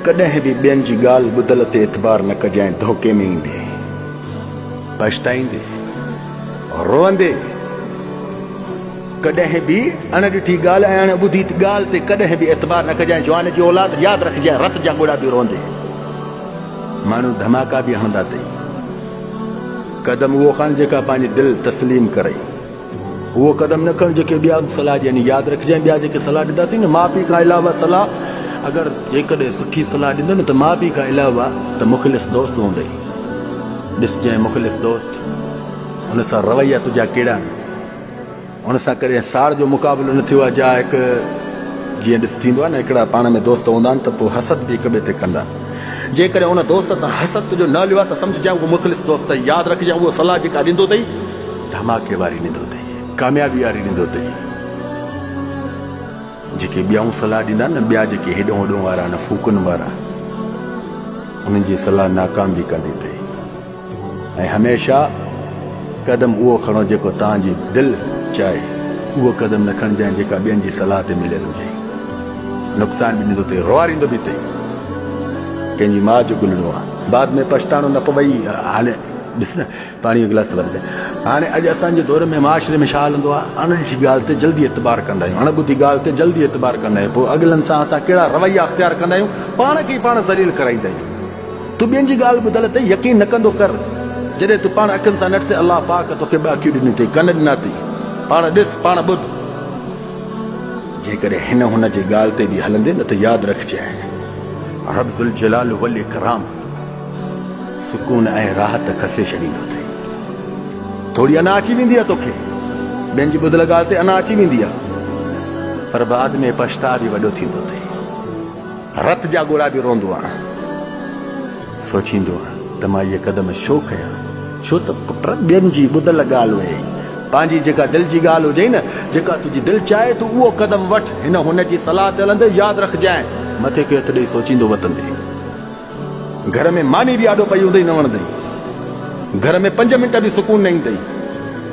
कॾहिं बि ॿियनि जी ॻाल्हि ॿुधल ते एतबार न कजांइ, धोखे में ईंदे, पछताईंदे, रोअंदे। कॾहिं बि अणॾिठी ॻाल्हि ऐं अणॿुधी ॻाल्हि ते कॾहिं बि एतबार न कजांइ। जवान जी औलाद यादि रखजांइ, रत जा ॻोड़ा बि रोंदे। माण्हू धमाका बि हणंदा अथई, कदम उहो खण जेका पंहिंजी दिलि तस्लीम करे, उहो कदम न खण जेके ॿिया सलाह ॾियनि। यादि रखजांइ, ॿिया जेके सलाह ॾींदा अथई न, माउ पीउ खां अलावा सलाह, अगरि जेकॾहिं सुठी सलाह ॾींदो न त माउ पीउ खां अलावा त मुख़लिस दोस्त हूंदई। ॾिसजांइ मुख़लिस दोस्त, हुन सां रवैया तुंहिंजा कहिड़ा आहिनि, हुन सां कॾहिं साड़ जो मुक़ाबिलो न थियो आहे। जा हिकु जीअं ॾिस थींदो आहे न, हिकिड़ा पाण में दोस्त हूंदा आहिनि त पोइ हसद बि हिक ॿिए ते कंदा। जेकॾहिं हुन दोस्त सां हसद तुंहिंजो न लियो आहे त सम्झजांइ उहो मुख़लिस दोस्त अथई। यादि रखजांइ, उहो सलाह जेका ॾींदो अथई धमाके वारी ॾींदो अथई, कामयाबी वारी ॾींदो अथई। जेके ॿियाऊं सलाह ॾींदा न, ॿिया जेके हेॾो होॾो वारा न, फूकनि वारा, उन्हनि जी सलाह नाकाम बि कंदी अथई। ऐं हमेशह कदम उहो खणो जेको तव्हांजी दिलि चाहे, उहो कदम न खणजांइ जेका ॿियनि जी सलाह ते मिलियल हुजे। नुक़सान बि ॾींदो अथई, रोआरींदो बि अथई। कंहिंजी माउ जो गुलणो आहे, बाद में पछताणो न पवई। हाणे ॾिस न, पाणी जो गिलास वठे। हाणे अॼु असांजे दौर में माशरे में छा हलंदो आहे, अणॾिठी ॻाल्हि ते जल्दी एतबार कंदा आहियूं, अणॿुधी ॻाल्हि ते जल्दी एतबार कंदा आहियूं। पोइ अॻिलनि सां असां कहिड़ा रवैया अख़्तियार कंदा आहियूं, पाण खे ई पाण ज़लील कराईंदा आहियूं। तूं ॿियनि जी ॻाल्हि ॿुधल ते यकीन न कंदो कर, जॾहिं तूं पाण अखियुनि सां नॾिसे अलाह पाक तोखे ॿ अखियूं ॾिनी अथई, कन ॾिना अथई, पाण ॾिस पाण ॿुध। जेकॾहिं हिन हुन जी ॻाल्हि ते बि हलंदे न त यादि रखजांइ, रब ज़ुल जलाल वल इकराम सुकून ऐं राहत खसे छॾींदो अथई। थोरी अञा अची वेंदी आहे तोखे, ॿियनि जी ॿुधल ॻाल्हि ते अञा अची वेंदी आहे, पर बाद में पछता बि वॾो थींदो अथई। रत जा ॻोड़ा बि रोंदो आहे, सोचींदो आहे त मां इहे क़दम छो कयां, छो त पुट ॿियनि जी ॿुधल ॻाल्हि हुई। पंहिंजी जेका दिलि जी ॻाल्हि हुजे न, जेका तुंहिंजी दिलि चाहे तूं उहो क़दम वठि। हिन हुन जी सलाह ते हलंदे यादि रखजांइ, मथे खे हथु ॾेई सोचींदो वतंदे। घर में मानी बि आॾो पई हूंदई, न वणंदई। घर में 5 मिंट बि सुकून न ईंदई।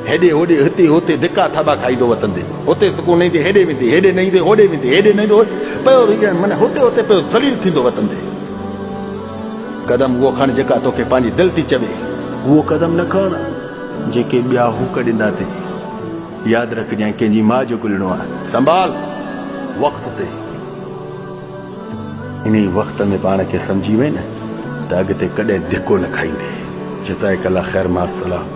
हेॾे होॾे हिते हुते धिका थाबा खाईंदो वतंदे, हुते सुकून न ईंदे, हेॾे वेंदे, हेॾे न ईंदे, होॾे वेंदे, हेॾे न ईंदो पियो, माना हुते हुते पियो ज़लील थींदो वतंदे। कदम उहो खण जेका तोखे पंहिंजी दिलि थी चवे, उहो कदम न खण जेके ॿिया हुक ॾींदा अथई। यादि रखजांइ, कंहिंजी माउ जो गुलणो आहे, संभाल वक़्त ते। इन वक़्त में पाण खे सम्झी वए न त अॻिते कॾहिं धिको न खाईंदे। जज़ाकल्लाह ख़ैर, मां सलाम।